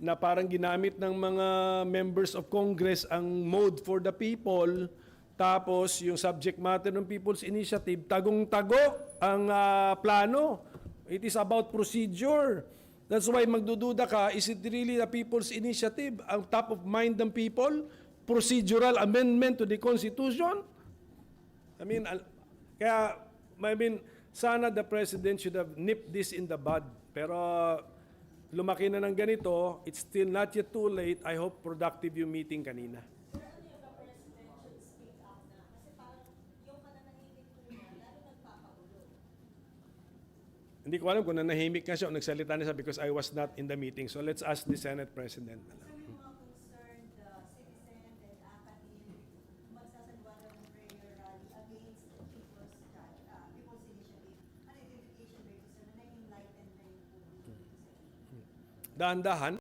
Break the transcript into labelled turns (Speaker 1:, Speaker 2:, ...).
Speaker 1: na parang ginamit ng mga members of Congress ang mode for the people, tapos yung subject matter ng People's Initiative, tagong-tago ang plano. It is about procedure. That's why magdududa ka, is it really the People's Initiative ang top of mind ng people? Procedural amendment to the Constitution? Sana the President should have nipped this in the bud. Pero lumaki na ng ganito, it's still not yet too late. I hope productive yung meeting kanina.
Speaker 2: Sir, ano yung the President should speak up na? Kasi parang yung mananahimik po niya, lalo nagpapagulo.
Speaker 1: Hindi ko alam kung nanahimik nga siya o nagsalita na siya because I was not in the meeting. So let's ask the Senate President.
Speaker 3: Sir, may mga concerned citizen and academic magsasalubatan ng prayer rally against the People's Initiative. An identification rate, sir, na na-enlighten na yung público.
Speaker 1: Dahan-dahan.